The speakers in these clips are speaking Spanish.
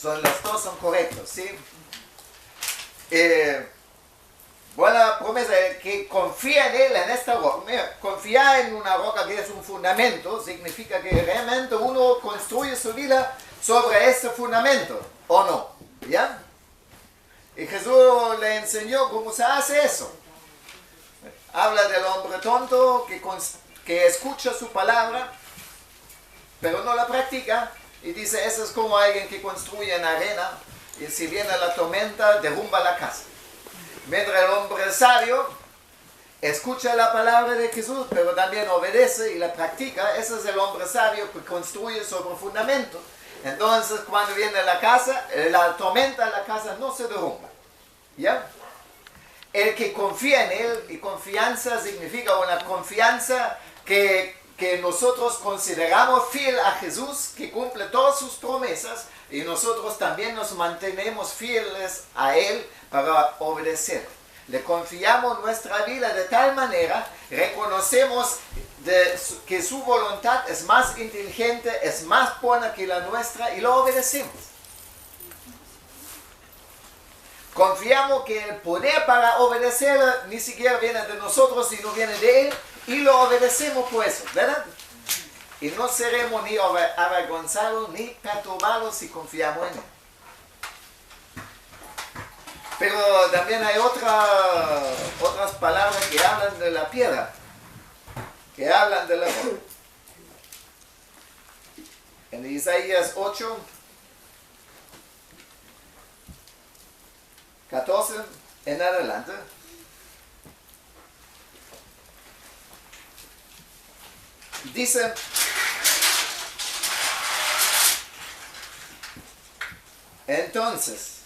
Los dos son correctos, ¿sí? Buena promesa, el que confía en él, en esta roca. Mira, confiar en una roca que es un fundamento significa que realmente uno construye su vida sobre ese fundamento, ¿o no? ¿Ya? Y Jesús le enseñó cómo se hace eso. Habla del hombre tonto que escucha su palabra, pero no la practica. Y dice, eso es como alguien que construye en arena y si viene la tormenta, derrumba la casa. Mientras el hombre sabio escucha la palabra de Jesús, pero también obedece y la practica, ese es el hombre sabio que construye sobre fundamento. Entonces, cuando viene la tormenta, la casa no se derrumba. ¿Ya? El que confía en él, y confianza significa una confianza que nosotros consideramos fiel a Jesús, que cumple todas sus promesas, y nosotros también nos mantenemos fieles a Él para obedecer. Le confiamos nuestra vida de tal manera, reconocemos que su voluntad es más inteligente, es más buena que la nuestra, y lo obedecemos. Confiamos que el poder para obedecer ni siquiera viene de nosotros, sino viene de Él, y lo obedecemos por eso, ¿verdad? Y no seremos ni avergonzados ni perturbados si confiamos en Él. Pero también hay otras palabras que hablan de la piedra, que hablan de la roca. En Isaías 8, 14 en adelante, dice: entonces,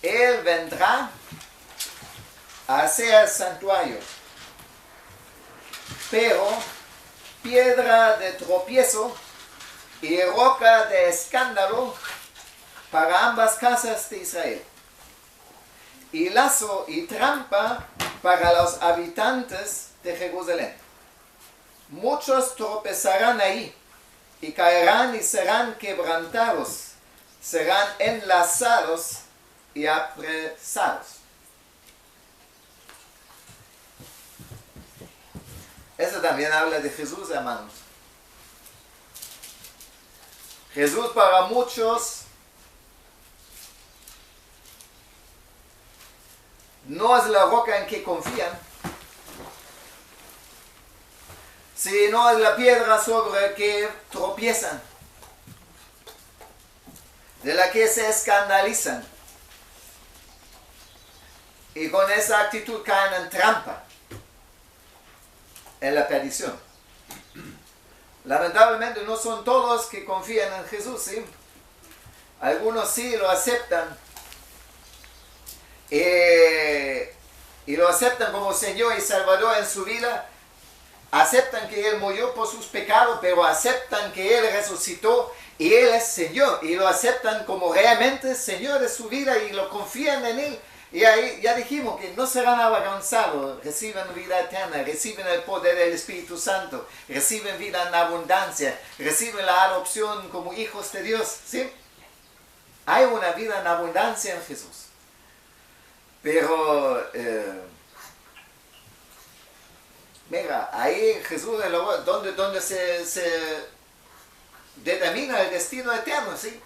Él vendrá a hacer santuario, pero piedra de tropiezo y roca de escándalo para ambas casas de Israel, y lazo y trampa para los habitantes de Jerusalén. Muchos tropezarán ahí y caerán y serán quebrantados, serán enlazados y apresados. Eso también habla de Jesús, hermanos. Jesús para muchos no es la roca en que confían, sino es la piedra sobre que tropiezan, de la que se escandalizan, y con esa actitud caen en trampa, en la perdición. Lamentablemente no son todos que confían en Jesús, ¿sí? Algunos sí lo aceptan, y lo aceptan como Señor y Salvador en su vida. Aceptan que Él murió por sus pecados, pero aceptan que Él resucitó y Él es Señor, y lo aceptan como realmente Señor de su vida y lo confían en Él. Y ahí ya dijimos que no serán avergonzados, reciben vida eterna, reciben el poder del Espíritu Santo, reciben vida en abundancia, reciben la adopción como hijos de Dios, ¿sí? Hay una vida en abundancia en Jesús. Pero mira, ahí Jesús es donde se determina el destino eterno, ¿sí?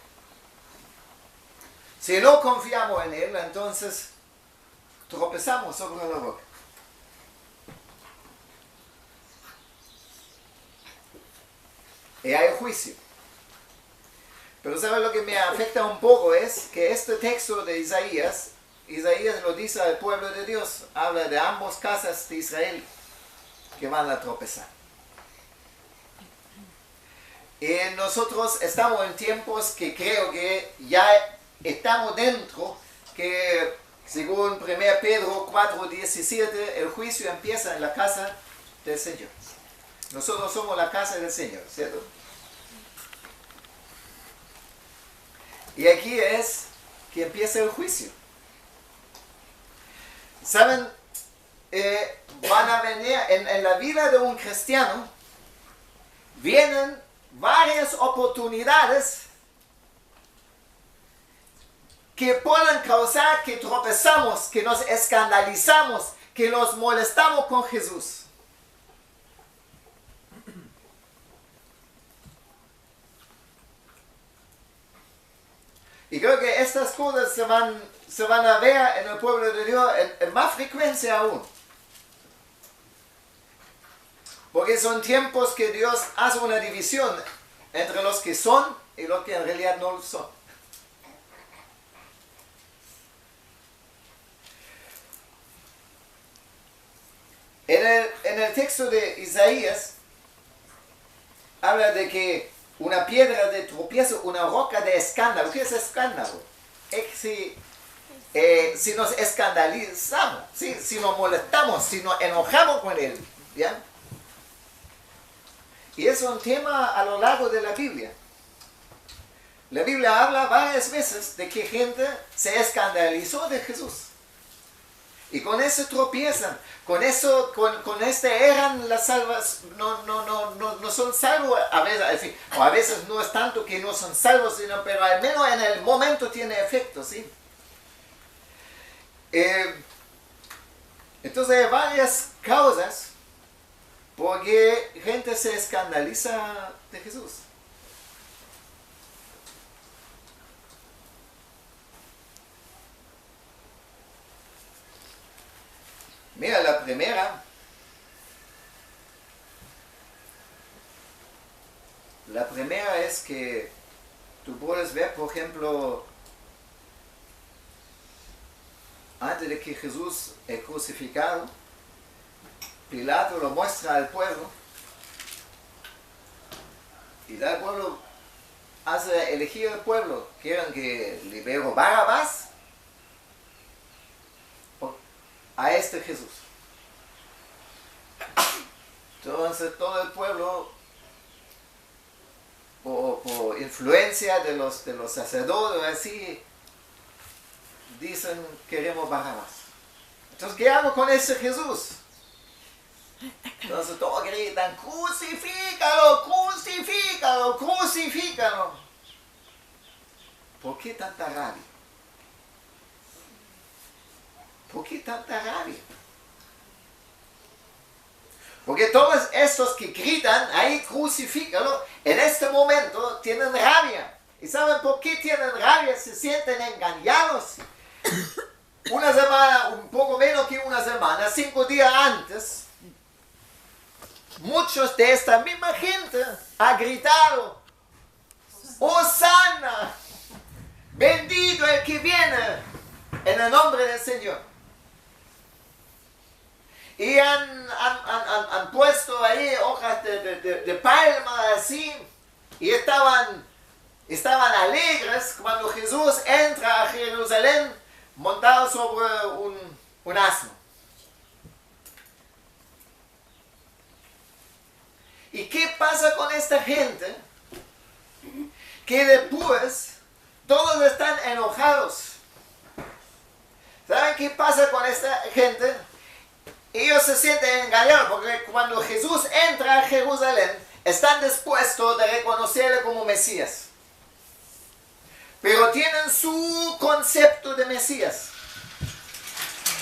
Si no confiamos en Él, entonces tropezamos sobre la roca. Y hay juicio. Pero ¿sabes lo que me afecta un poco? Es que este texto de Isaías lo dice al pueblo de Dios, habla de ambas casas de Israel que van a tropezar. Y nosotros estamos en tiempos que creo que ya estamos dentro, que según 1 Pedro 4:17, el juicio empieza en la casa del Señor. Nosotros somos la casa del Señor, ¿cierto? Y aquí es que empieza el juicio. ¿Saben? Van a venir en la vida de un cristiano, vienen varias oportunidades que puedan causar que tropezamos, que nos escandalizamos, que nos molestamos con Jesús. Y creo que estas cosas se van a ver en el pueblo de Dios en más frecuencia aún. Porque son tiempos que Dios hace una división entre los que son y los que en realidad no lo son. En el texto de Isaías habla de que una piedra de tropiezo, una roca de escándalo. ¿Qué es escándalo? Si nos escandalizamos, ¿sí? Si nos molestamos, si nos enojamos con él, ¿ya? Y es un tema a lo largo de la Biblia. La Biblia habla varias veces de que gente se escandalizó de Jesús. Y con eso tropiezan. Con este eran las salvas, no son salvos. A veces no es tanto que no son salvos, sino, pero al menos en el momento tiene efecto, ¿sí? Entonces hay varias causas porque gente se escandaliza de Jesús. Mira, la primera es que tú puedes ver, por ejemplo, antes de que Jesús es crucificado, Pilato lo muestra al pueblo y el pueblo hace elegir al pueblo. ¿Quieren que libero Barrabás o a este Jesús? Entonces todo el pueblo, por influencia de los sacerdotes, así, dicen queremos Barrabás. Entonces, ¿qué hago con ese Jesús? Entonces todos gritan, crucifícalo, crucifícalo, crucifícalo. ¿Por qué tanta rabia? ¿Por qué tanta rabia? Porque todos estos que gritan, ahí crucifícalo, en este momento tienen rabia. ¿Y saben por qué tienen rabia? Se sienten engañados. Una semana, un poco menos que una semana, 5 días antes, muchos de esta misma gente han gritado, ¡Hosana! ¡Bendito el que viene en el nombre del Señor! Y han puesto ahí hojas de palma así, y estaban alegres cuando Jesús entra a Jerusalén montado sobre un asno. ¿Y qué pasa con esta gente? Que después todos están enojados. ¿Saben qué pasa con esta gente? Ellos se sienten engañados porque cuando Jesús entra a Jerusalén, están dispuestos a reconocerle como Mesías. Pero tienen su concepto de Mesías.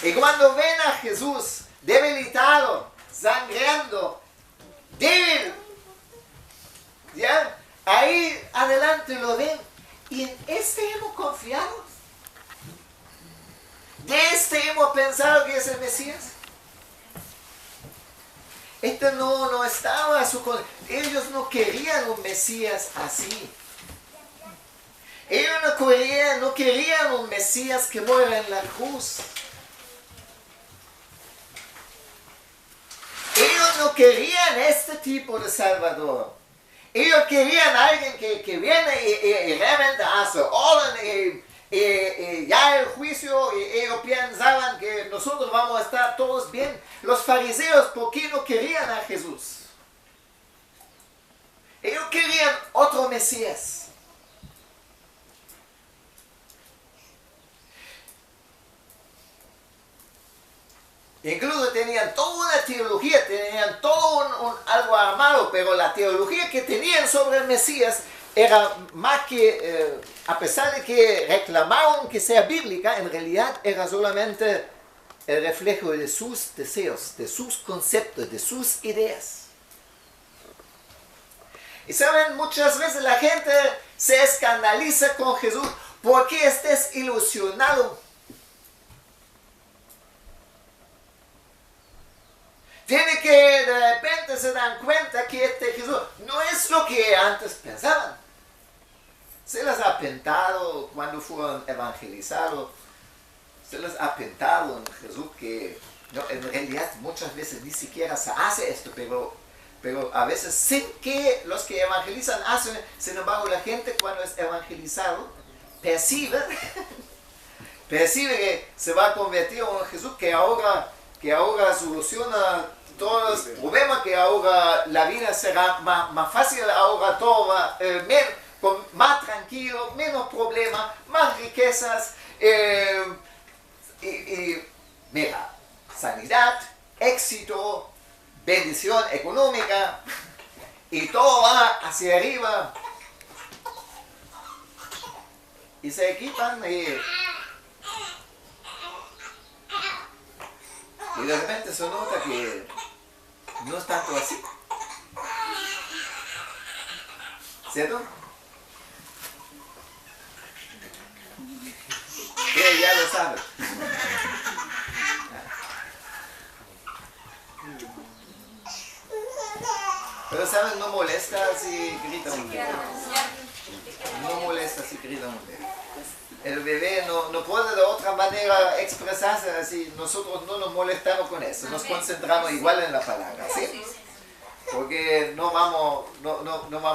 Y cuando ven a Jesús debilitado, sangrando, débil, ¿ya? Ahí adelante lo ven. Y en este hemos confiado. De este hemos pensado que es el Mesías. Este no estaba a su... Ellos no querían un Mesías así. Ellos no querían un Mesías que muera en la cruz. Ellos no querían este tipo de Salvador. Ellos querían a alguien que viene y realmente hace orden y ya el juicio, y ellos pensaban que nosotros vamos a estar todos bien. Los fariseos, ¿por qué no querían a Jesús? Ellos querían otro Mesías. Incluso tenían toda una teología, tenían todo algo armado, pero la teología que tenían sobre el Mesías era más que, a pesar de que reclamaron que sea bíblica, en realidad era solamente el reflejo de sus deseos, de sus conceptos, de sus ideas. Y saben, muchas veces la gente se escandaliza con Jesús porque es desilusionado. Tiene que de repente se dan cuenta que este Jesús no es lo que antes pensaban. Se les ha pintado cuando fueron evangelizados, se les ha pintado un Jesús que no, en realidad muchas veces ni siquiera se hace esto, pero a veces sin que los que evangelizan hacen. Sin embargo, la gente cuando es evangelizado percibe que se va a convertir en un Jesús que ahora soluciona todos los problemas, que ahora la vida será más fácil, ahora todo va más tranquilo, menos problemas, más riquezas, mira, sanidad, éxito, bendición económica, y todo va hacia arriba. Y se equipan y de repente se nota que no es tanto así. ¿Cierto? Que ya lo saben. Pero saben, no molesta si grita un bebé. No molesta si grita un bebé. El bebé no puede de otra manera expresarse así. Nosotros no nos molestamos con eso. Nos concentramos igual en la palabra, ¿sí? Porque no vamos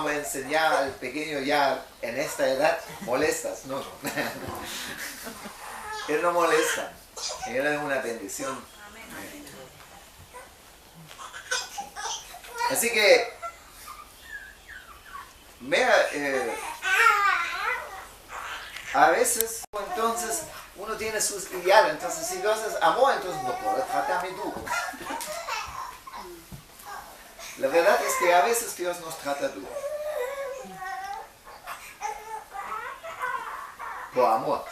a enseñar al pequeño ya en esta edad molestas, no. Él no molesta. Él es una bendición. Así que, mira, a veces, entonces, uno tiene sus ideales. Entonces, si Dios es amor, entonces no puede tratarme duro. La verdad es que a veces Dios nos trata duro. Por amor.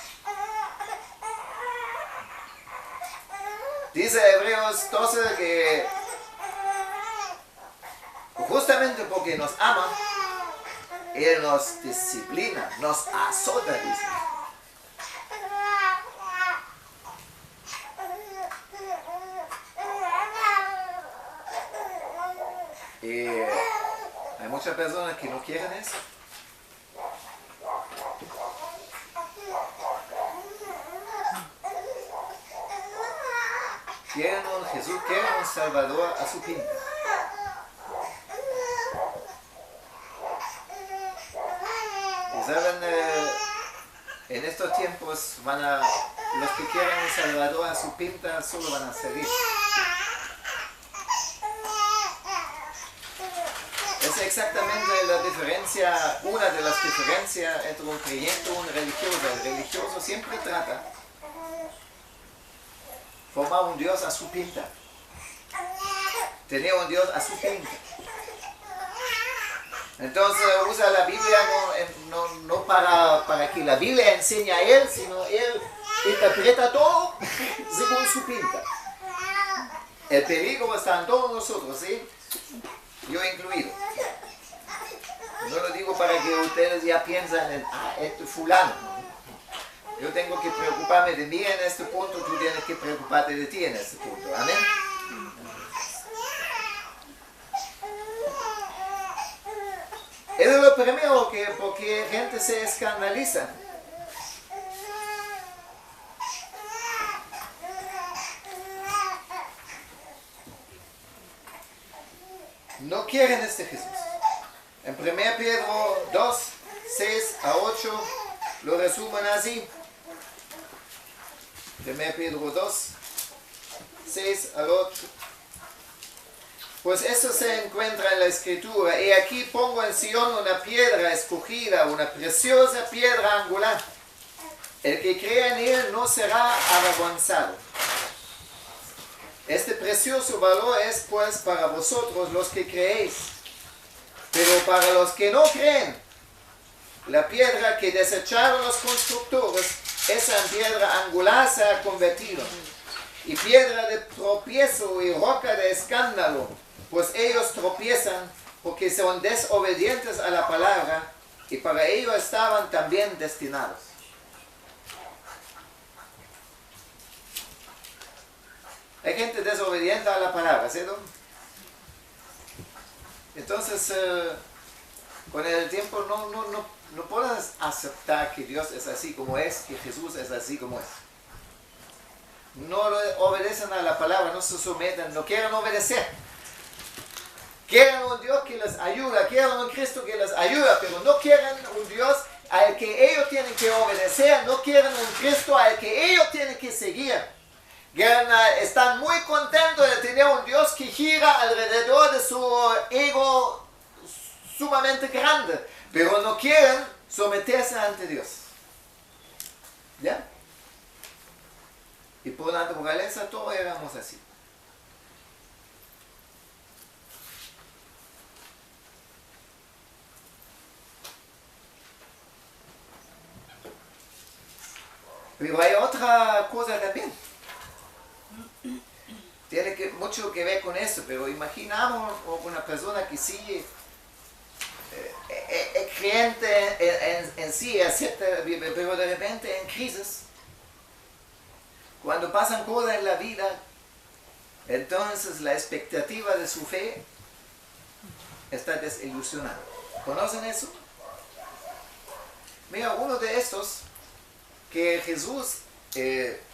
Dice Hebreos 12 que justamente porque nos ama, Él nos disciplina, nos azota, dice. Y hay muchas personas que no quieren eso. Quieren un Jesús, quieren un Salvador a su pinta. Y saben, en estos tiempos los que quieren un Salvador a su pinta solo van a seguir. Es exactamente la diferencia, una de las diferencias entre un creyente y un religioso. El religioso siempre trata formar un Dios a su pinta. Tener un Dios a su pinta. Entonces usa la Biblia no para que la Biblia enseñe a él, sino él interpreta todo según su pinta. El peligro está en todos nosotros, ¿sí? Yo incluido. No lo digo para que ustedes ya piensen en, este fulano. Yo tengo que preocuparme de mí en este punto, tú tienes que preocuparte de ti en este punto. Amén. Eso es lo primero, porque gente se escandaliza. No quieren este Jesús. En 1 Pedro 2, 6 a 8 lo resumen así. 1 Pedro 2, 6 al 8. Pues eso se encuentra en la Escritura. Y aquí pongo en Sion una piedra escogida, una preciosa piedra angular. El que cree en él no será avergonzado. Este precioso valor es pues para vosotros los que creéis. Pero para los que no creen, la piedra que desecharon los constructores, esa en piedra angular se ha convertido, y piedra de tropiezo y roca de escándalo, pues ellos tropiezan porque son desobedientes a la palabra, y para ello estaban también destinados. Hay gente desobediente a la palabra, ¿cierto? Entonces, con el tiempo no puedes aceptar que Dios es así como es, que Jesús es así como es. No obedecen a la palabra, no se someten, no quieren obedecer. Quieren un Dios que les ayuda, quieren un Cristo que les ayuda, pero no quieren un Dios al que ellos tienen que obedecer, no quieren un Cristo al que ellos tienen que seguir. Están muy contentos de tener un Dios que gira alrededor de su ego sumamente grande, pero no quieren someterse ante Dios. ¿Ya? Y por naturaleza todos éramos así. Pero hay otra cosa también. Tiene mucho que ver con eso, pero imaginamos una persona que sí es creyente en sí, acepta, pero de repente en crisis, cuando pasan cosas en la vida, entonces la expectativa de su fe está desilusionada. ¿Conocen eso? Mira, uno de estos que Jesús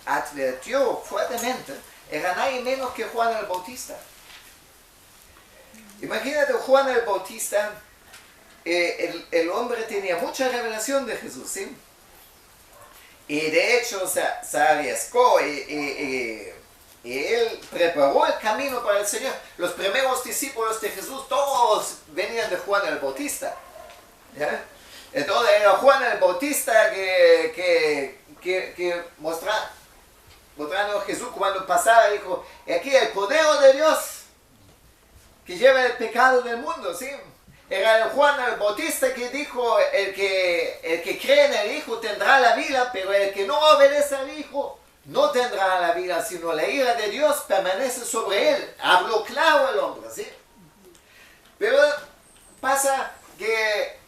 advirtió fuertemente era nadie menos que Juan el Bautista. Imagínate, Juan el Bautista, el hombre tenía mucha revelación de Jesús, ¿sí? Y de hecho se arriesgó y él preparó el camino para el Señor. Los primeros discípulos de Jesús, todos venían de Juan el Bautista. ¿Ya? Entonces era Juan el Bautista que mostrando a Jesús cuando pasaba, dijo, aquí el Cordero de Dios que lleva el pecado del mundo, ¿sí? Era Juan el Bautista que dijo, el que cree en el Hijo tendrá la vida, pero el que no obedece al Hijo no tendrá la vida, sino la ira de Dios permanece sobre él. Habló claro el hombre, ¿sí? Pero pasa que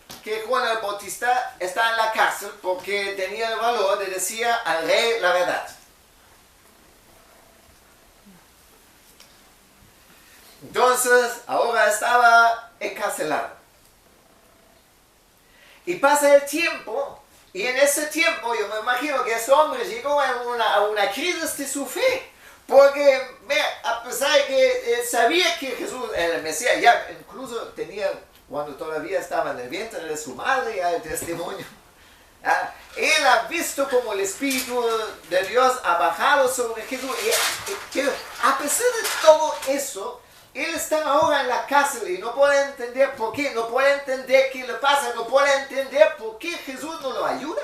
Juan el Bautista está en la cárcel porque tenía el valor de decir al rey la verdad. Entonces, ahora estaba encarcelado. Y pasa el tiempo, y en ese tiempo yo me imagino que ese hombre llegó a una crisis de su fe. Porque, a pesar de que él sabía que Jesús era el Mesías, ya incluso tenía, cuando todavía estaba en el vientre de su madre, ya el testimonio. Él ha visto como el Espíritu de Dios ha bajado sobre Jesús. Pero a pesar de todo eso, él está ahora en la cárcel y no puede entender por qué, no puede entender qué le pasa, no puede entender por qué Jesús no lo ayuda.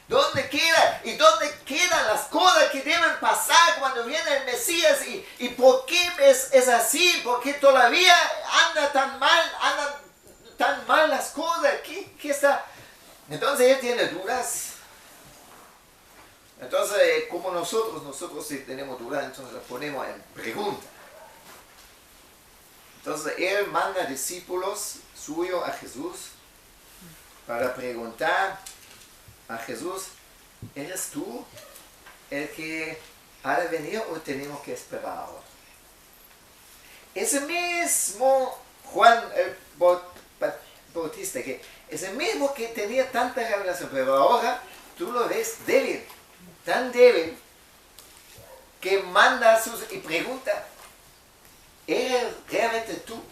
¿Dónde queda? ¿Y dónde quedan las cosas que deben pasar cuando viene el Mesías? ¿Y por qué es así? ¿Por qué todavía andan tan mal las cosas? ¿Qué está? Entonces él tiene dudas. Entonces, como nosotros si tenemos dudas, entonces las ponemos en pregunta. Entonces, él manda discípulos suyos a Jesús para preguntar a Jesús, ¿eres tú el que ha de venir o tenemos que esperar ahora? Ese mismo Juan el Bautista, que es el mismo que tenía tanta revelación, pero ahora tú lo ves débil. Tan débil que manda a sus y pregunta, ¿eres realmente tú?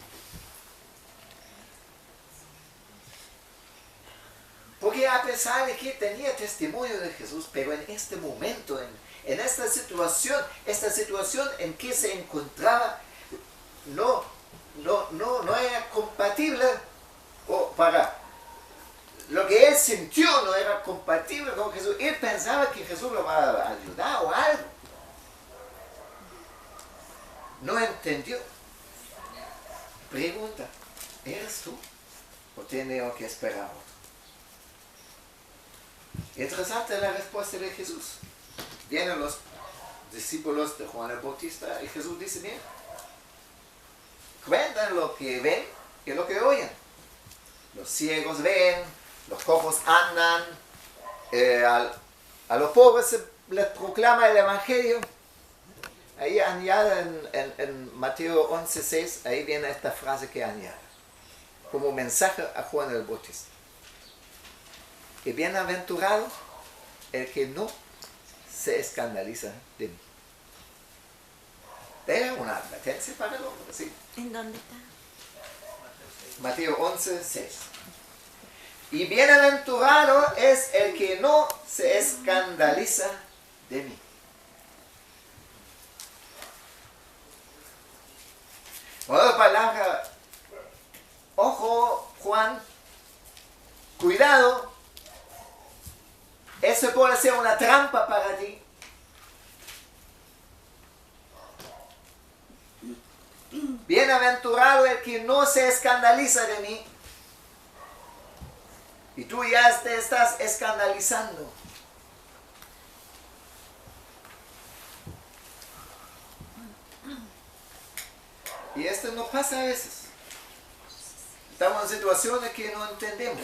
Porque a pesar de que tenía testimonio de Jesús, pero en este momento, en esta situación en que se encontraba, no era compatible para lo que él sintió no era compatible con Jesús. Él pensaba que Jesús lo va a ayudar o algo. No entendió. Pregunta, ¿eres tú o tengo que esperar otro? Interesante la respuesta de Jesús. Vienen los discípulos de Juan el Bautista y Jesús dice, bien, cuentan lo que ven y lo que oyen. Los ciegos ven, los cojos andan, a los pobres se les proclama el Evangelio. Ahí añade en Mateo 11:6, ahí viene esta frase que añade, como mensaje a Juan el Bautista. Y bienaventurado el que no se escandaliza de mí. Era una advertencia para el hombre, ¿sí? ¿En dónde está? Mateo 11:6. Y bienaventurado es el que no se escandaliza de mí. Otra palabra, ojo Juan, cuidado, eso puede ser una trampa para ti. Bienaventurado el que no se escandaliza de mí. Y tú ya te estás escandalizando. Y esto no pasa a veces. Estamos en situaciones que no entendemos.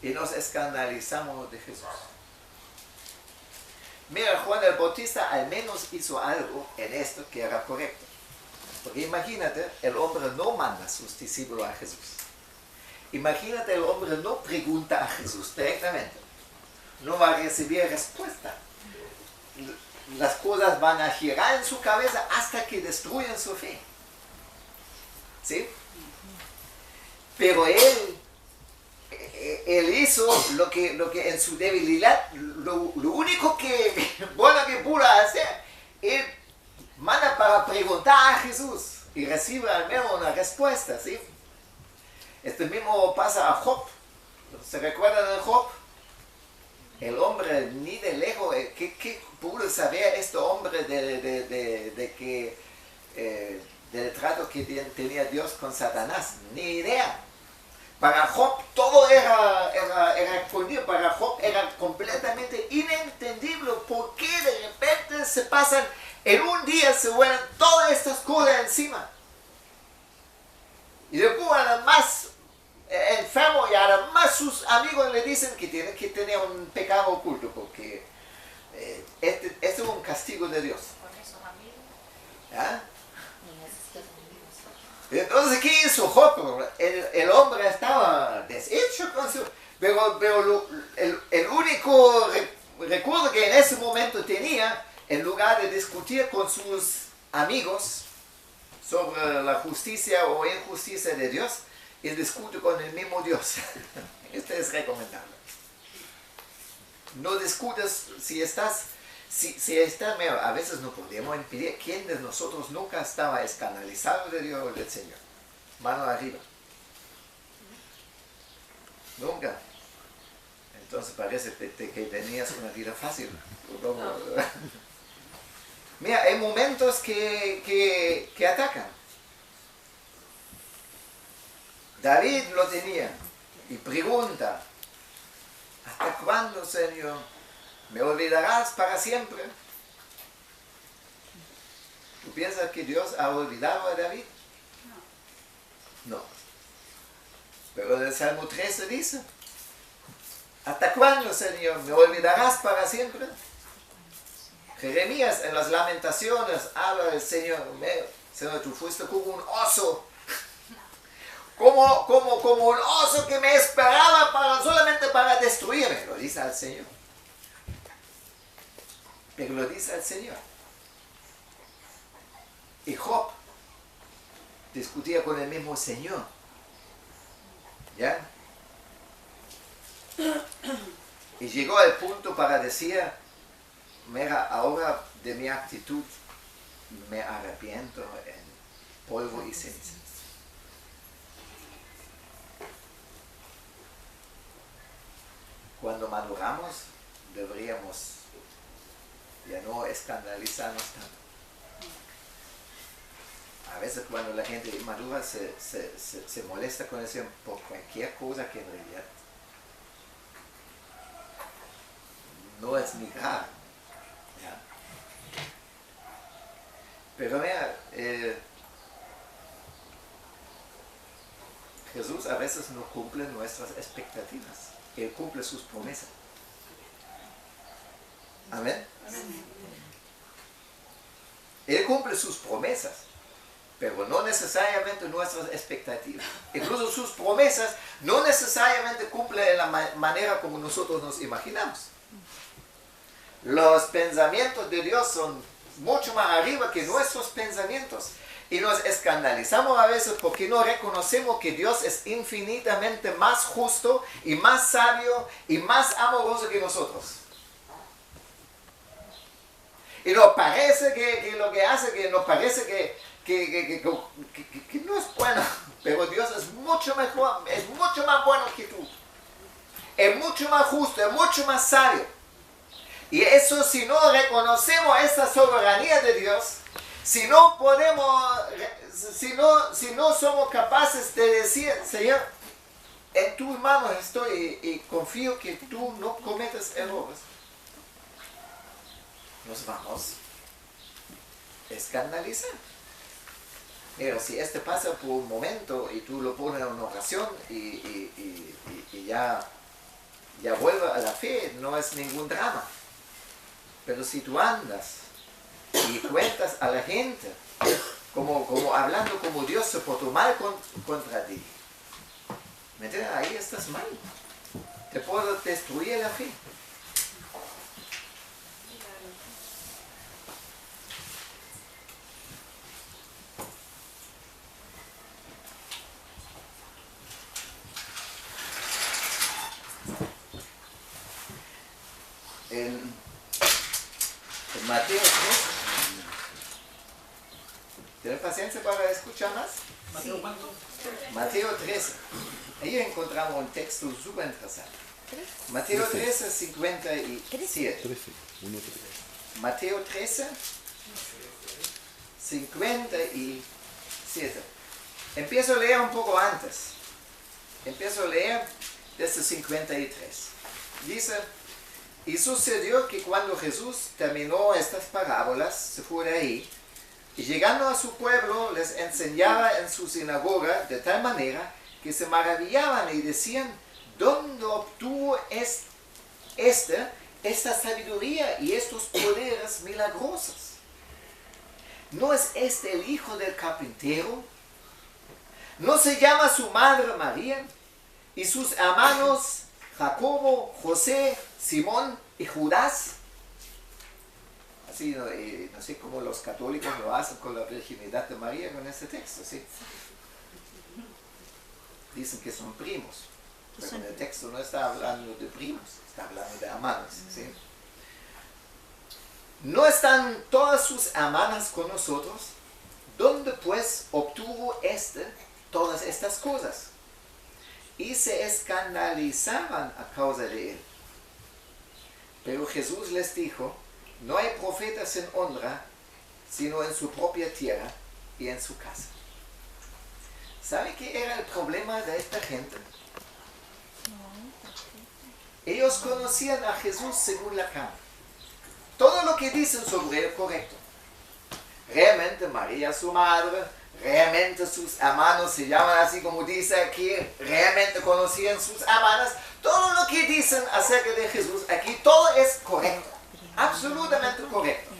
Y nos escandalizamos de Jesús. Mira, Juan el Bautista al menos hizo algo en esto que era correcto. Porque imagínate, el hombre no manda a sus discípulos a Jesús. Imagínate, el hombre no pregunta a Jesús directamente. No va a recibir respuesta. Las cosas van a girar en su cabeza hasta que destruyan su fe. ¿Sí? Pero él hizo lo que en su debilidad, lo único bueno que pudo hacer, él manda para preguntar a Jesús y recibe al menos una respuesta, ¿sí? Esto mismo pasa a Job. ¿Se recuerdan de Job? El hombre ni de lejos, ¿qué pudo saber este hombre del trato que tenía Dios con Satanás? Ni idea. Para Job todo era escondido, para Job era completamente inentendible por qué de repente se pasan, en un día se vuelan todas estas cosas encima. Y después además enfermo y además sus amigos le dicen que tiene que tener un pecado oculto porque este es un castigo de Dios. ¿Con esos amigos? ¿Ah? Entonces, ¿qué hizo Job? El hombre estaba deshecho con su... Pero el único recuerdo que en ese momento tenía, en lugar de discutir con sus amigos sobre la justicia o injusticia de Dios, él discute con el mismo Dios. Esto es recomendable. No discutes si estás... mira, a veces no podemos impedir. ¿Quién de nosotros nunca estaba escandalizado de Dios o del Señor? Mano arriba. Nunca. Entonces parece que tenías una vida fácil. No. Mira, hay momentos que atacan. David lo tenía y pregunta, ¿hasta cuándo, Señor? ¿Me olvidarás para siempre? ¿Tú piensas que Dios ha olvidado a David? No. Pero en el Salmo 13 dice, ¿hasta cuándo, Señor? ¿Me olvidarás para siempre? Jeremías en las Lamentaciones habla del Señor, Señor, tú fuiste como un oso, como un oso que me esperaba solamente para destruirme, lo dice al Señor. Pero lo dice al Señor. Y Job discutía con el mismo Señor. ¿Ya? Y llegó al punto para decir, mira, ahora de mi actitud me arrepiento en polvo y ceniza. Cuando maduramos, deberíamos ya no escandalizarnos tanto. A veces cuando la gente inmadura se molesta con eso por cualquier cosa que en realidad no es ni grave. ¿Ya? Pero mira, Jesús a veces no cumple nuestras expectativas. Él cumple sus promesas. Amén. Él cumple sus promesas, pero no necesariamente nuestras expectativas. Incluso sus promesas no necesariamente cumplen de la manera como nosotros nos imaginamos. Los pensamientos de Dios son mucho más arriba que nuestros pensamientos. Y nos escandalizamos a veces porque no reconocemos que Dios es infinitamente más justo y más sabio y más amoroso que nosotros. Y nos parece que lo que hace, que nos parece que no es bueno, pero Dios es mucho mejor, es mucho más bueno que tú. Es mucho más justo, es mucho más sabio. Y eso, si no reconocemos esta soberanía de Dios, si no podemos, si no somos capaces de decir, Señor, en tus manos estoy y confío que tú no cometes errores, nos vamos a escandalizar. Mira, si este pasa por un momento y tú lo pones en una oración y ya vuelve a la fe, no es ningún drama. Pero si tú andas y cuentas a la gente como hablando como Dios se portó mal contra ti, ¿me entiendes? Ahí estás mal. Te puedo destruir la fe. En Mateo 3, ¿tienes paciencia para escuchar más? Mateo, ¿cuánto? Mateo 13. Ahí encontramos un texto súper interesante. Mateo 13, 57. 13, 1, 3. Mateo 13, 57. Empiezo a leer un poco antes. Empiezo a leer desde 53. Dice: y sucedió que cuando Jesús terminó estas parábolas, se fue de ahí, y llegando a su pueblo les enseñaba en su sinagoga de tal manera que se maravillaban y decían: ¿dónde obtuvo esta sabiduría y estos poderes milagrosos? ¿No es este el hijo del carpintero? ¿No se llama su madre María y sus hermanos Jacobo, José, Simón y Judas? Así, no sé cómo los católicos lo hacen con la virginidad de María con este texto, ¿sí? Dicen que son primos, pero en el texto no está hablando de primos, está hablando de hermanos, ¿sí? ¿No están todas sus hermanas con nosotros? ¿Dónde pues obtuvo todas estas cosas? Y se escandalizaban a causa de él. Pero Jesús les dijo: no hay profeta sin honra, sino en su propia tierra y en su casa. ¿Sabe qué era el problema de esta gente? Ellos conocían a Jesús según la carne. Todo lo que dicen sobre él es correcto. Realmente María, su madre, realmente sus hermanos se llaman así como dice aquí, realmente conocían sus hermanas. Todo lo que dicen acerca de Jesús aquí, todo es correcto, absolutamente correcto.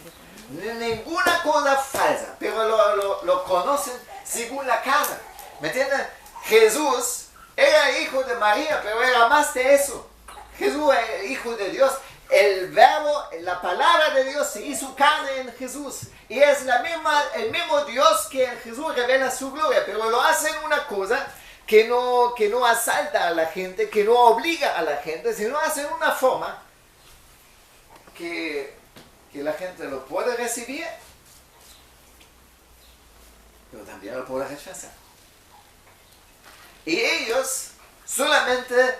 Ninguna cosa falsa, pero lo conocen según la carne. ¿Me entienden? Jesús era hijo de María, pero era más de eso. Jesús era hijo de Dios. El verbo, la palabra de Dios se hizo carne en Jesús. Y es el mismo Dios que en Jesús revela su gloria. Pero lo hace en una cosa que no asalta a la gente, que no obliga a la gente, sino hace en una forma que la gente lo puede recibir, pero también lo puede rechazar. Y ellos solamente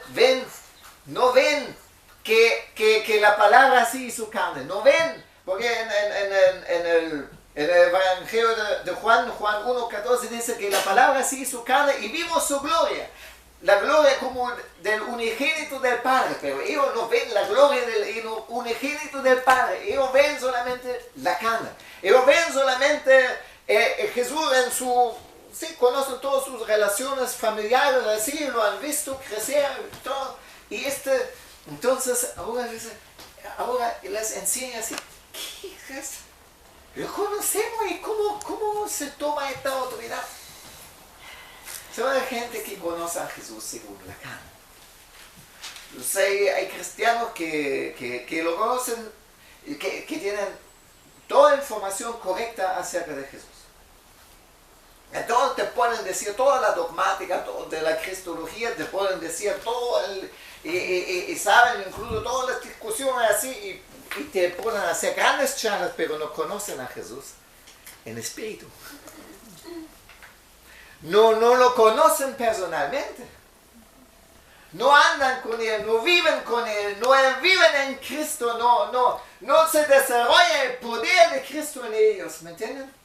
no ven que la palabra así hizo carne, no ven, porque en En el Evangelio de Juan, Juan 1:14 dice que la palabra se hizo carne y vimos su gloria. La gloria como del unigénito del Padre, pero ellos no ven la gloria del unigénito del Padre, ellos ven solamente la carne. Ellos ven solamente Jesús en su... Sí, conocen todas sus relaciones familiares, así, lo han visto crecer, todo. Y entonces, ahora les enseña así, ¿qué es eso? Lo conocemos y cómo se toma esta autoridad. Son gente que conoce a Jesús según la carne. Entonces, hay cristianos que lo conocen, que tienen toda la información correcta acerca de Jesús. Entonces te pueden decir toda la dogmática de la cristología, te pueden decir todo, y saben incluso todas las discusiones así, y te pueden hacer grandes charlas, pero no conocen a Jesús en espíritu. No lo conocen personalmente. No andan con Él, no viven con Él, no viven en Cristo, no se desarrolla el poder de Cristo en ellos, ¿me entienden?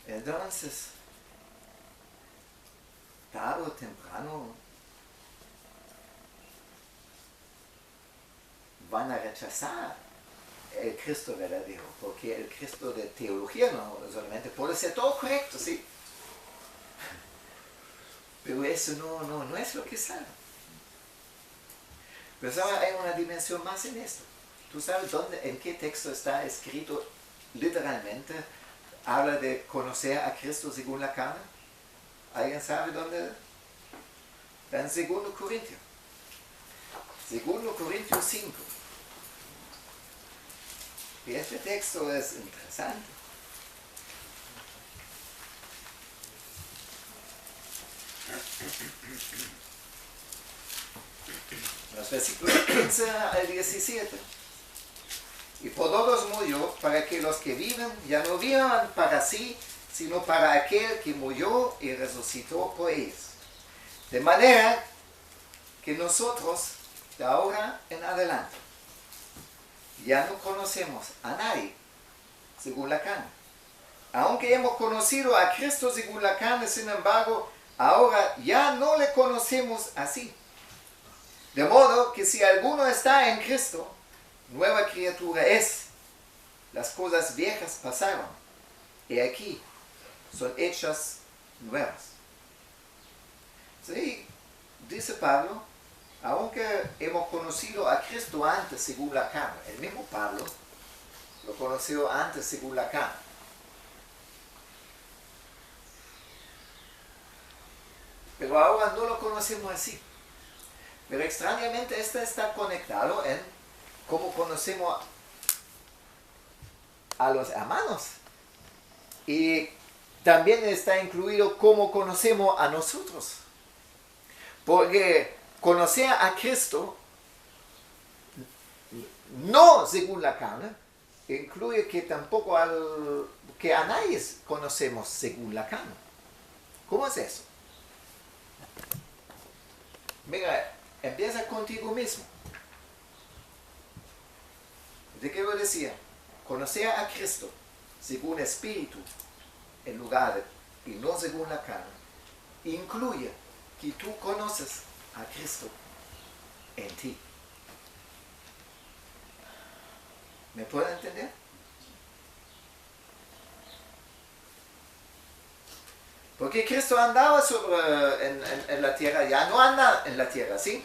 Entonces, tarde o temprano van a rechazar el Cristo verdadero, porque el Cristo de teología no solamente puede ser todo correcto, sí, pero eso no es lo que salva. Pero ¿sabes? Hay una dimensión más en esto. ¿Tú sabes en qué texto está escrito literalmente? Habla de conocer a Cristo según la carne. ¿Alguien sabe dónde? Está en 2 Corintios. 2 Corintios 5. Y este texto es interesante. Los versículos 15 al 17. Y por todos murió, para que los que viven ya no vivan para sí, sino para aquel que murió y resucitó por ellos. De manera que nosotros, de ahora en adelante, ya no conocemos a nadie según la carne. Aunque hemos conocido a Cristo según la carne, sin embargo, ahora ya no le conocemos así. De modo que si alguno está en Cristo, nueva criatura es. Las cosas viejas pasaron, y aquí son hechas nuevas. Sí, dice Pablo, aunque hemos conocido a Cristo antes según la carne, el mismo Pablo lo conoció antes según la carne. Pero ahora no lo conocemos así. Pero extrañamente este está conectado en cómo conocemos a los hermanos. Y también está incluido cómo conocemos a nosotros. Porque conocer a Cristo, no según la carne, incluye que tampoco que a nadie conocemos según la carne. ¿Cómo es eso? Mira, empieza contigo mismo. ¿De qué lo decía? Conocer a Cristo según espíritu en lugar de, y no según la carne, incluye que tú conoces a Cristo en ti. ¿Me pueden entender? Porque Cristo andaba en la tierra, ya no anda en la tierra, ¿sí?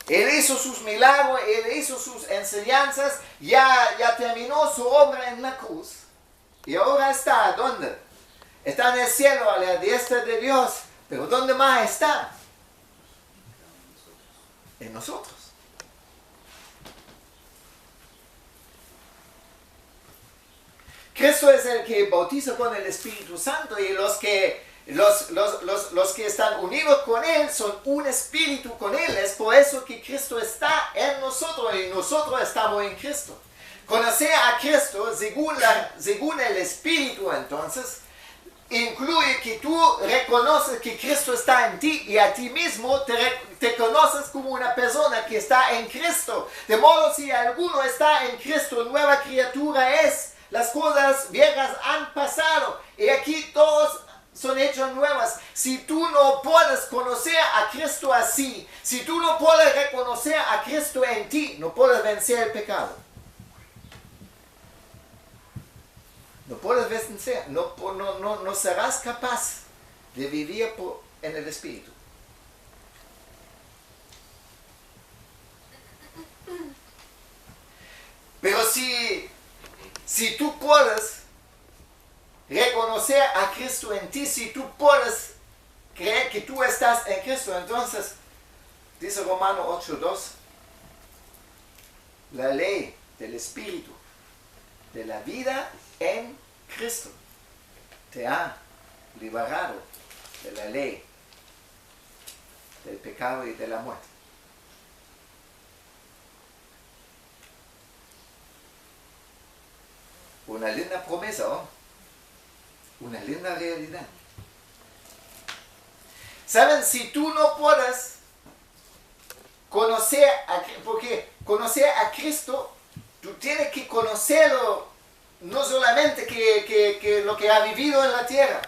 Él hizo sus milagros, Él hizo sus enseñanzas, ya terminó su obra en la cruz. Y ahora está, ¿dónde? Está en el cielo, a la diestra de Dios. Pero ¿dónde más está? En nosotros. Cristo es el que bautiza con el Espíritu Santo, y los que están unidos con Él son un espíritu con Él. Es por eso que Cristo está en nosotros y nosotros estamos en Cristo. Conocer a Cristo según el Espíritu, entonces, incluye que tú reconoces que Cristo está en ti y a ti mismo te conoces como una persona que está en Cristo. De modo, si alguno está en Cristo, nueva criatura es. Las cosas viejas han pasado y aquí todos son hechas nuevas. Si tú no puedes conocer a Cristo así, si tú no puedes reconocer a Cristo en ti, no puedes vencer el pecado. No puedes vencer, no serás capaz de vivir en el Espíritu. Pero si tú puedes reconocer a Cristo en ti, si tú puedes creer que tú estás en Cristo, entonces, dice Romanos 8:2, la ley del Espíritu, de la vida en Cristo, te ha liberado de la ley del pecado y de la muerte. Una linda promesa, ¿no? Una linda realidad. ¿Saben? Si tú no puedes conocer porque conocer a Cristo, tú tienes que conocerlo, no solamente que lo que ha vivido en la tierra,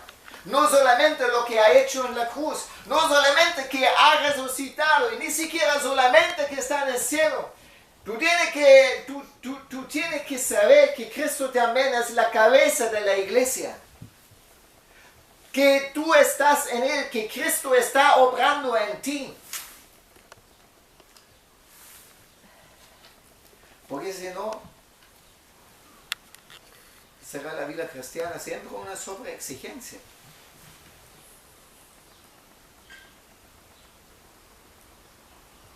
no solamente lo que ha hecho en la cruz, no solamente que ha resucitado, y ni siquiera solamente que está en el cielo. Tú tienes que saber que Cristo también es la cabeza de la iglesia. Que tú estás en Él, que Cristo está obrando en ti. Porque si no, será la vida cristiana siempre una sobreexigencia.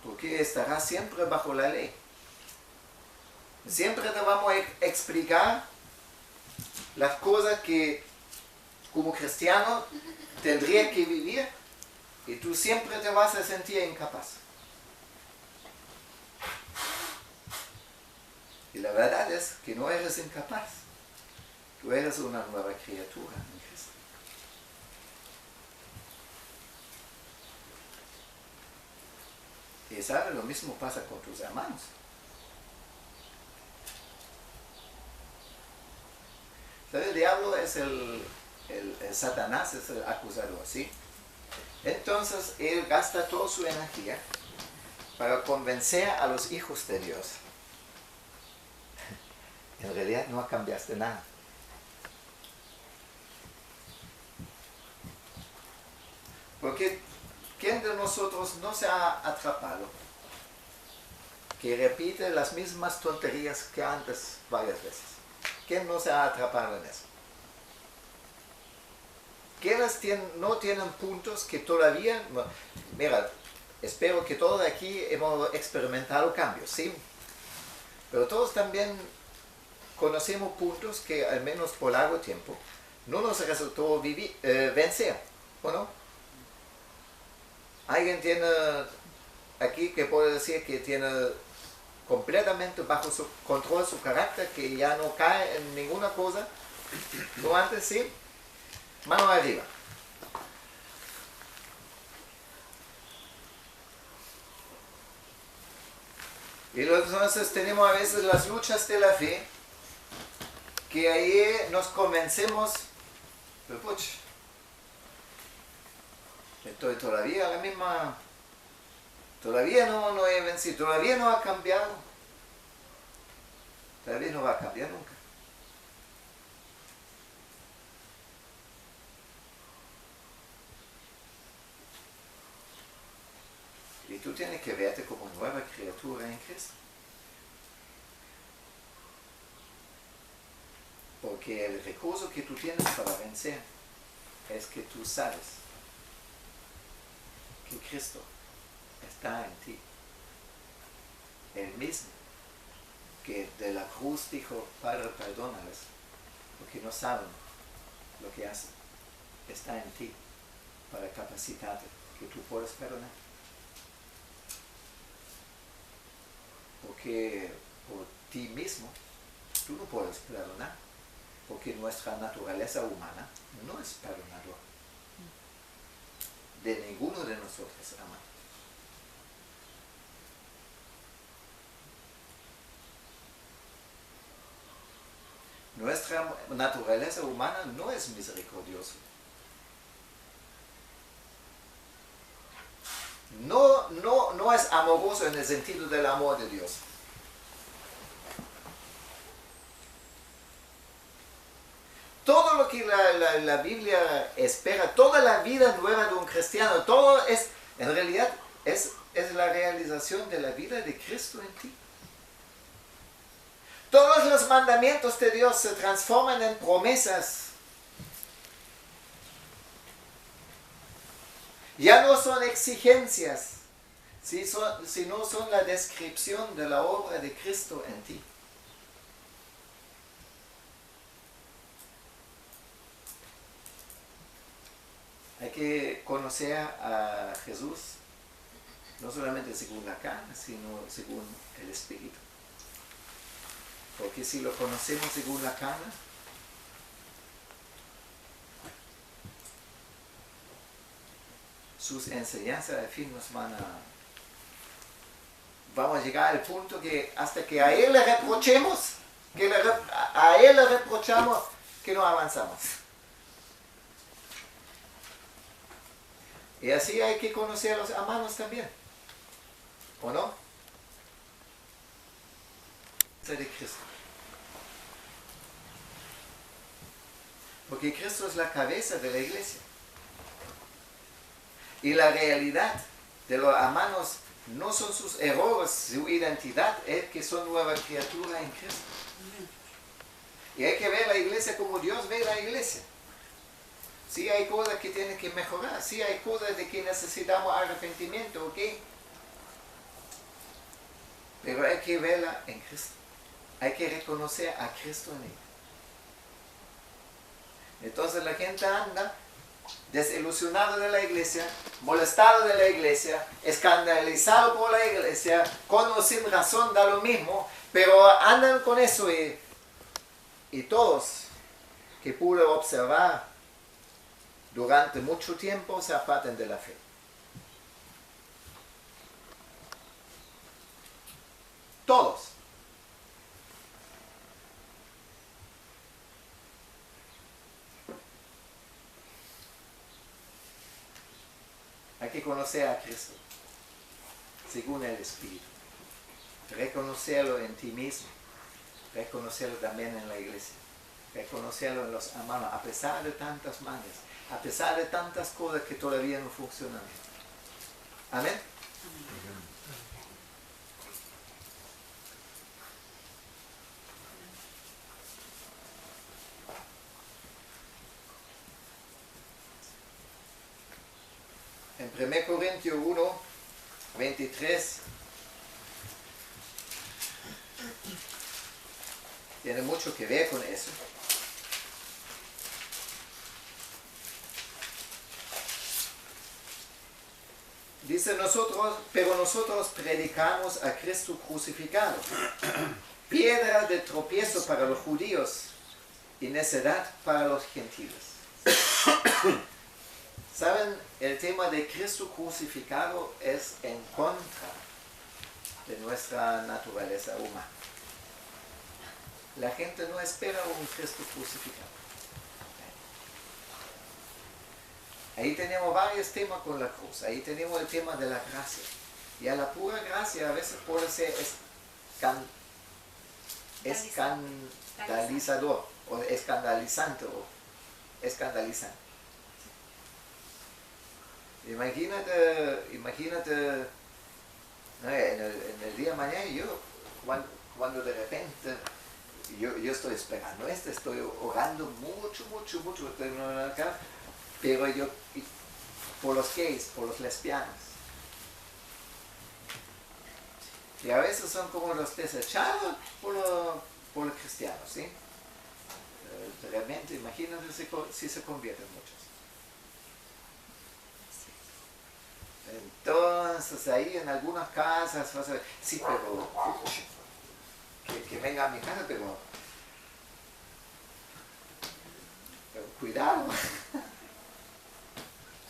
Porque estará siempre bajo la ley. Siempre te vamos a explicar las cosas que como cristiano tendría que vivir y tú siempre te vas a sentir incapaz. Y la verdad es que no eres incapaz. Tú eres una nueva criatura en Cristo. Y sabes, lo mismo pasa con tus hermanos. ¿Sabes? El diablo es el Satanás, es el acusador, ¿sí? Entonces él gasta toda su energía para convencer a los hijos de Dios. En realidad no cambiaste nada. Porque ¿quién de nosotros no se ha atrapado que repite las mismas tonterías que antes varias veces? ¿Quién no se ha atrapado en eso? ¿Quiénes no tienen puntos que todavía... Mira, espero que todos aquí hemos experimentado cambios, ¿sí? Pero todos también conocemos puntos que al menos por largo tiempo no nos resultó vencer, ¿o no? ¿Alguien tiene aquí que puede decir que tiene completamente bajo su control su carácter, que ya no cae en ninguna cosa como antes? ¿Sí? Mano arriba. Y entonces tenemos a veces las luchas de la fe, que ahí nos convencemos, pero pucha, estoy todavía la misma, todavía no he vencido, todavía no ha cambiado, todavía no va a cambiar nunca. Y tú tienes que verte como nueva criatura en Cristo. Porque el recurso que tú tienes para vencer es que tú sabes que Cristo está en ti. El mismo que de la cruz dijo, Padre, perdónales, porque no saben lo que hacen. Está en ti para capacitarte, que tú puedes perdonar. Porque por ti mismo tú no puedes perdonar. porque nuestra naturaleza humana no es perdonadora de ninguno de nosotros, amados. Nuestra naturaleza humana no es misericordiosa. No es amoroso en el sentido del amor de Dios. Todo lo que la Biblia espera, toda la vida nueva de un cristiano, todo es, en realidad, es la realización de la vida de Cristo en ti. Todos los mandamientos de Dios se transforman en promesas. Ya no son exigencias, sino son la descripción de la obra de Cristo en ti. Hay que conocer a Jesús, no solamente según la carne, sino según el Espíritu. Porque si lo conocemos según la carne, sus enseñanzas al fin nos vamos a llegar al punto que hasta que a Él le reprochemos, a Él le reprochamos que no avanzamos. Y así hay que conocer a los hermanos también, ¿o no? De Cristo. Porque Cristo es la cabeza de la iglesia. Y la realidad de los hermanos no son sus errores, su identidad es que son nueva criatura en Cristo. Y hay que ver la iglesia como Dios ve la iglesia. Sí hay cosas que tienen que mejorar, sí hay cosas de que necesitamos arrepentimiento, ¿ok? Pero hay que verla en Cristo. Hay que reconocer a Cristo en ella. Entonces la gente anda desilusionado de la iglesia, molestado de la iglesia, escandalizado por la iglesia, con o sin razón da lo mismo, pero andan con eso y todos que pude observar durante mucho tiempo se apartan de la fe. Todos. Hay que conocer a Cristo según el Espíritu. Reconocerlo en ti mismo. Reconocerlo también en la iglesia. Reconocerlo en los hermanos, a pesar de tantas mañas, a pesar de tantas cosas que todavía no funcionan. Amén. En 1 Corintios 1, 23, tiene mucho que ver con eso. Dice pero nosotros predicamos a Cristo crucificado, piedra de tropiezo para los judíos y necedad para los gentiles. ¿Saben? El tema de Cristo crucificado es en contra de nuestra naturaleza humana. La gente no espera un Cristo crucificado. Ahí tenemos varios temas con la cruz. Ahí tenemos el tema de la gracia. Y a la pura gracia a veces puede ser escandalizador o escandalizante o escandalizante. Imagínate ¿no? en el día de mañana yo, cuando de repente yo estoy esperando estoy orando mucho, pero yo, por los gays, por los lesbianos. Y a veces son como los desechados por los cristianos, ¿sí? Realmente, imagínate si se convierten muchos. Entonces ahí en algunas casas vas a ver, sí, pero que venga a mi casa, pero cuidado.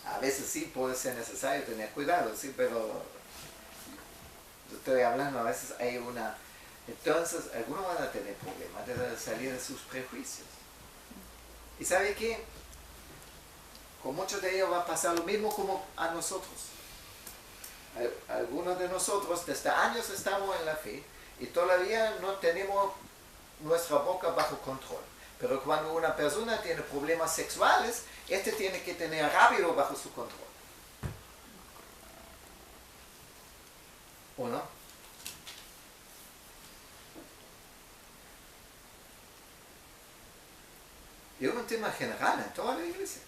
A veces sí puede ser necesario tener cuidado, sí, pero estoy hablando, a veces hay una... Entonces, algunos van a tener problemas de salir de sus prejuicios. ¿Y sabe qué? Con muchos de ellos va a pasar lo mismo como a nosotros. Algunos de nosotros desde años estamos en la fe y todavía no tenemos nuestra boca bajo control. Pero cuando una persona tiene problemas sexuales, este tiene que tener rápido bajo su control. ¿O no? Y es un tema general en toda la iglesia.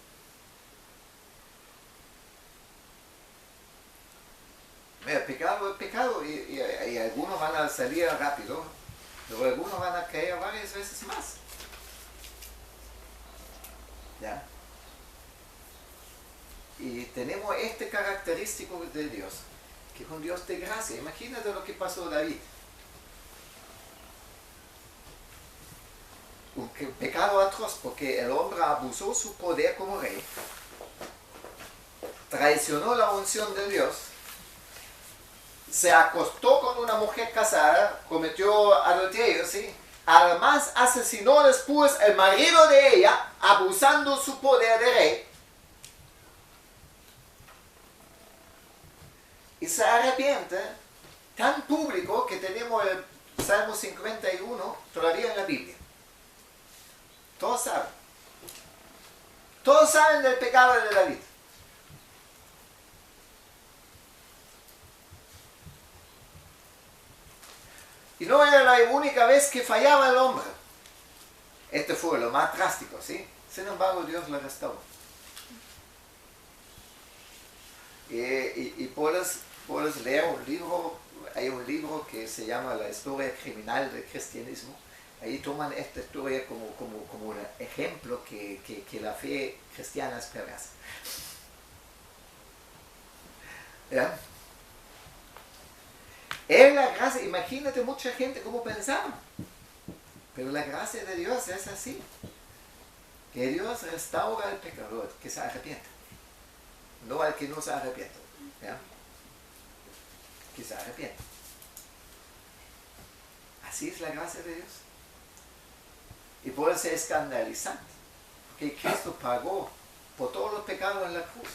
Mira, pecado es pecado y algunos van a salir rápido, pero algunos van a caer varias veces más. ¿Ya? Y tenemos este característico de Dios, que es un Dios de gracia. Imagínate lo que pasó a David. Un pecado atroz, porque el hombre abusó su poder como rey, traicionó la unción de Dios, se acostó con una mujer casada, cometió adulterio, ¿sí? Además asesinó después el marido de ella, abusando su poder de rey. Y se arrepiente, tan público que tenemos el Salmo 51 todavía en la Biblia. Todos saben. Todos saben del pecado de David. Y no era la única vez que fallaba el hombre. Este fue lo más drástico, ¿sí? Sin embargo, Dios lo restauró. Y puedes leer un libro, hay un libro que se llama La historia criminal del cristianismo. Ahí toman esta historia como un ejemplo que la fe cristiana es perversa. ¿Ya? Es la gracia, imagínate mucha gente cómo pensaba. Pero la gracia de Dios es así. Que Dios restaura al pecador, que se arrepiente. No al que no se arrepiente. ¿Ya? Que se arrepiente. Así es la gracia de Dios. Y puede ser escandalizante. Porque Cristo pagó por todos los pecados en la cruz.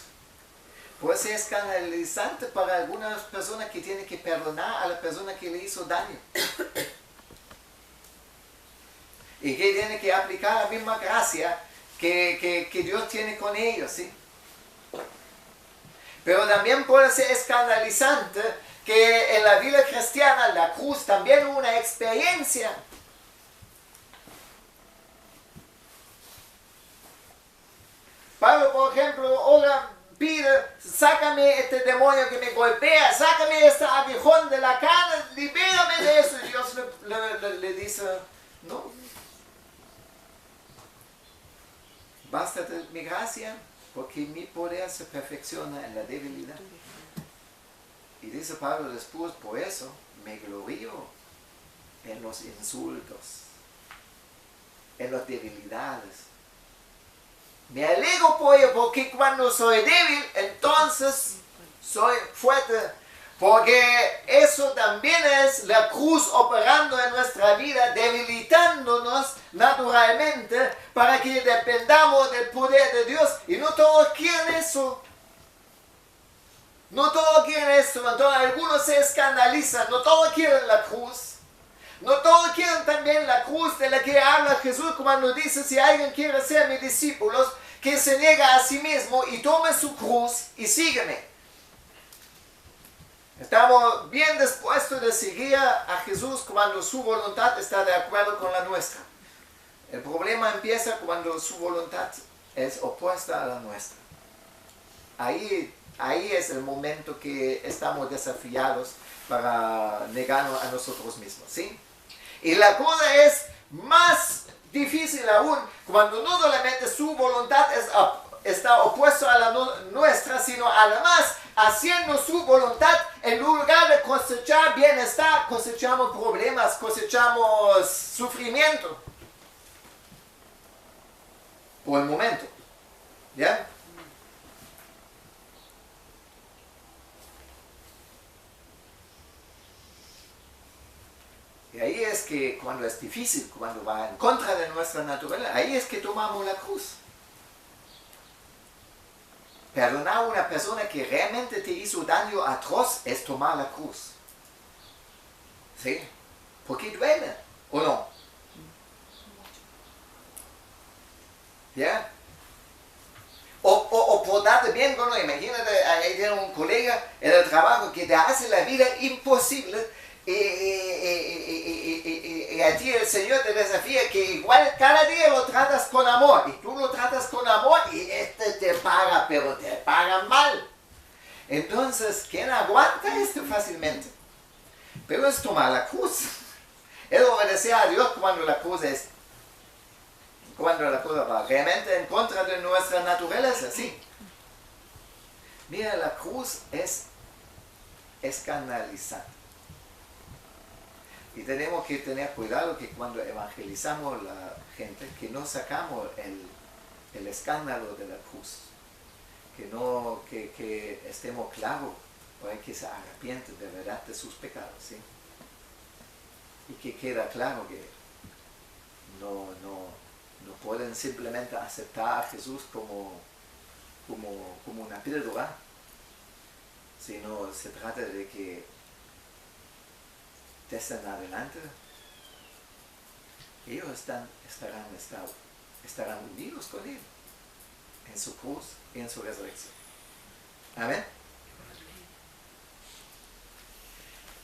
Puede ser escandalizante para algunas personas que tienen que perdonar a la persona que le hizo daño. Y que tienen que aplicar la misma gracia que Dios tiene con ellos, ¿sí? Pero también puede ser escandalizante que en la vida cristiana la cruz también es una experiencia. Pablo, por ejemplo, ahora pide, sácame este demonio que me golpea, sácame este aguijón de la cara, libérame de eso. Y Dios le dice, no. Bástate mi gracia, porque mi poder se perfecciona en la debilidad. Y dice Pablo después, por eso me glorío en los insultos, en las debilidades. Me alegro por ello, porque cuando soy débil, entonces soy fuerte. Porque eso también es la cruz operando en nuestra vida, debilitándonos naturalmente para que dependamos del poder de Dios. Y no todos quieren eso. No todos quieren eso. Entonces algunos se escandalizan. No todos quieren la cruz. No todos quieren también la cruz de la que habla Jesús cuando dice, si alguien quiere ser mis discípulos, que se niega a sí mismo y tome su cruz y sígueme. Estamos bien dispuestos de seguir a Jesús cuando su voluntad está de acuerdo con la nuestra. El problema empieza cuando su voluntad es opuesta a la nuestra. Ahí es el momento que estamos desafiados para negarnos a nosotros mismos, ¿sí? Y la cosa es más difícil aún cuando no solamente su voluntad está opuesta a la nuestra, sino además haciendo su voluntad, en lugar de cosechar bienestar, cosechamos problemas, cosechamos sufrimiento. por el momento. ¿Ya? Y ahí es que cuando es difícil, cuando va en contra de nuestra naturaleza, ahí es que tomamos la cruz. Perdonar a una persona que realmente te hizo daño atroz es tomar la cruz. ¿Sí? Porque duele, ¿o no? ¿Ya? O portarte bien con uno. Imagínate, ahí tiene un colega en el trabajo que te hace la vida imposible y a ti el Señor te desafía que igual cada día lo tratas con amor. Y tú lo tratas con amor y este te paga, pero te paga mal. Entonces, ¿quién aguanta esto fácilmente? Pero es tomar la cruz. Es obedecer a Dios cuando la cosa va realmente en contra de nuestra naturaleza, sí. Mira, la cruz es escandalizante. Y tenemos que tener cuidado que cuando evangelizamos a la gente, que no sacamos el escándalo de la cruz. Que estemos claros para que se arrepienten de verdad de sus pecados, ¿sí? Y que queda claro que no pueden simplemente aceptar a Jesús como una píldora, sino se trata de que desde en adelante ellos estarán unidos con Él en su cruz y en su resurrección. Amén.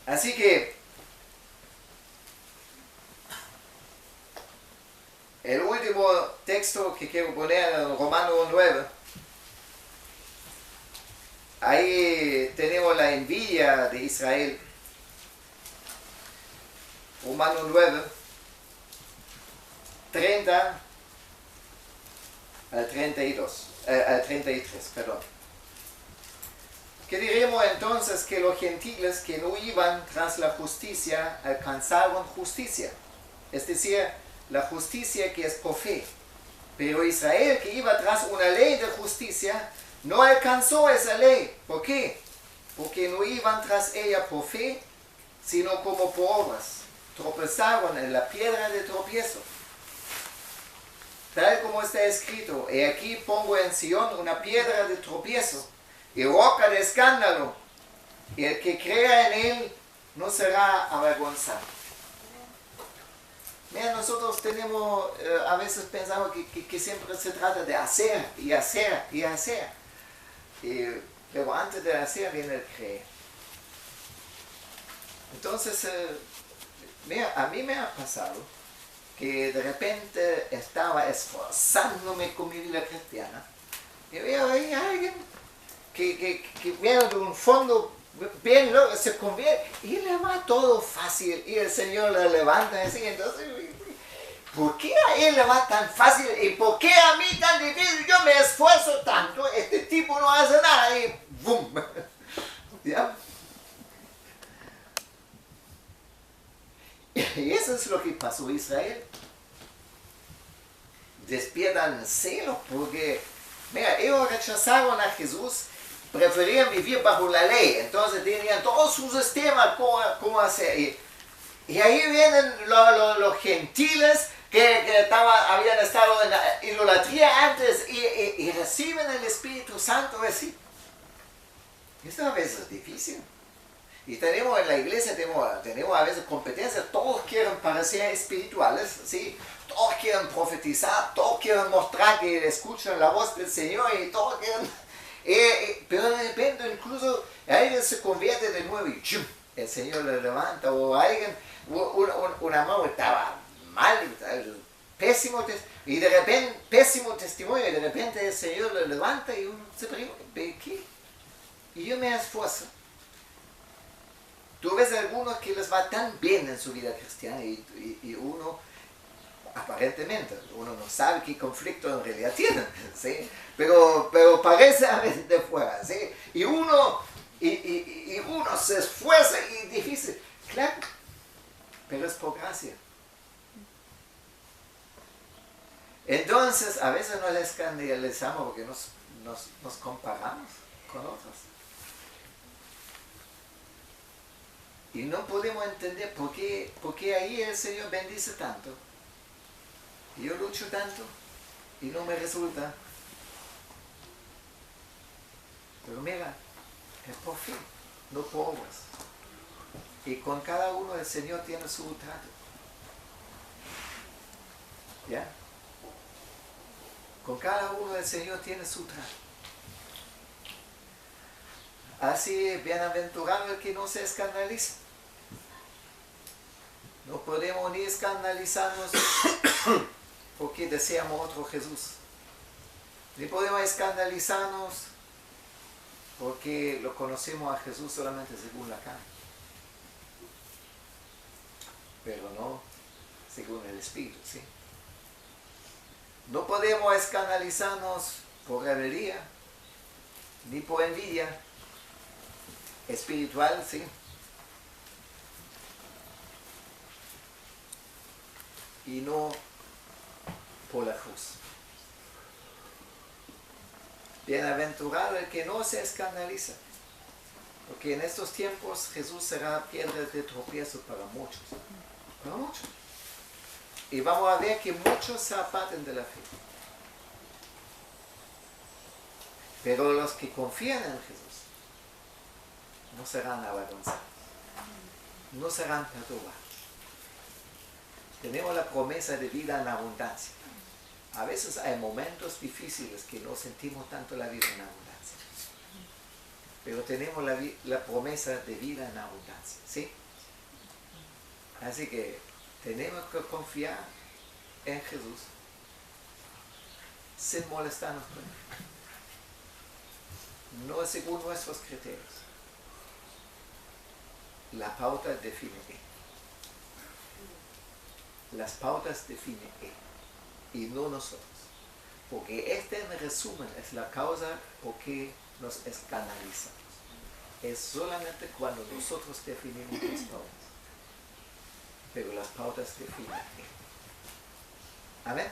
Así que el último texto que quiero poner en Romanos 9, ahí tenemos la envidia de Israel. Romanos 9, 30 al 33, perdón. ¿Qué diremos entonces? Que los gentiles que no iban tras la justicia alcanzaron justicia, es decir, la justicia que es por fe. Pero Israel, que iba tras una ley de justicia, no alcanzó esa ley. ¿Por qué? Porque no iban tras ella por fe, sino como por obras. Tropezaron en la piedra de tropiezo. Tal como está escrito, he aquí pongo en Sion una piedra de tropiezo y roca de escándalo, y el que crea en él no será avergonzado. Mira, nosotros tenemos, a veces pensamos que siempre se trata de hacer y hacer y hacer. Pero antes de hacer viene el creer. Entonces, mira, a mí me ha pasado que de repente estaba esforzándome con mi vida cristiana y veo ahí a alguien que viene de un fondo bien loco, se convierte y le va todo fácil y el Señor le levanta así. Entonces, ¿por qué a él le va tan fácil y por qué a mí tan difícil? Yo me esfuerzo tanto, este tipo no hace nada y ¡bum! ¿Ya? Y eso es lo que pasó a Israel. Despiertan celos porque, mira, ellos rechazaron a Jesús, preferían vivir bajo la ley, entonces tenían todo su sistema cómo hacer. Y ahí vienen los gentiles que habían estado en la idolatría antes y reciben el Espíritu Santo así. Esto a veces es difícil. Y tenemos en la iglesia, tenemos a veces competencias, todos quieren parecer espirituales, ¿sí? Todos quieren profetizar, todos quieren mostrar que escuchan la voz del Señor y todos quieren... pero de repente incluso alguien se convierte de nuevo y ¡chum! El Señor le levanta, o alguien, una mano estaba mal, pésimo testimonio, y de repente el Señor le levanta y uno se pregunta, ¿qué? Y yo me esfuerzo. Tú ves a algunos que les va tan bien en su vida cristiana y uno, aparentemente, uno no sabe qué conflicto en realidad tienen, ¿sí? Pero parece a veces de fuera, ¿sí? Y uno se esfuerza y difícil, claro, pero es por gracia. Entonces, Entonces, a veces nos escandalizamos porque nos comparamos con otros. Y no podemos entender por qué ahí el Señor bendice tanto. Y yo lucho tanto y no me resulta. Pero mira, es por fin, no por obras. Y con cada uno el Señor tiene su trato. ¿Ya? Con cada uno el Señor tiene su trato. Así, bienaventurado el que no se escandaliza. No podemos ni escandalizarnos porque deseamos otro Jesús. Ni podemos escandalizarnos porque lo conocemos a Jesús solamente según la carne. Pero no según el Espíritu, ¿sí? No podemos escandalizarnos por rebeldía, ni por envidia espiritual, ¿sí? Y no por la cruz. Bienaventurado el que no se escandaliza, porque en estos tiempos Jesús será piedra de tropiezo para muchos. Para muchos. Y vamos a ver que muchos se aparten de la fe. Pero los que confían en Jesús no serán avergonzados, no serán perturbados. Tenemos la promesa de vida en abundancia. A veces hay momentos difíciles que no sentimos tanto la vida en abundancia. Pero tenemos la promesa de vida en abundancia, ¿sí? Así que tenemos que confiar en Jesús sin molestarnos con Él. No según nuestros criterios. La pauta define Él. Las pautas define Él y no nosotros. Porque este en resumen es la causa por que nos escandalizamos. Es solamente cuando nosotros definimos las pautas. Pero las pautas definen Él. Amén.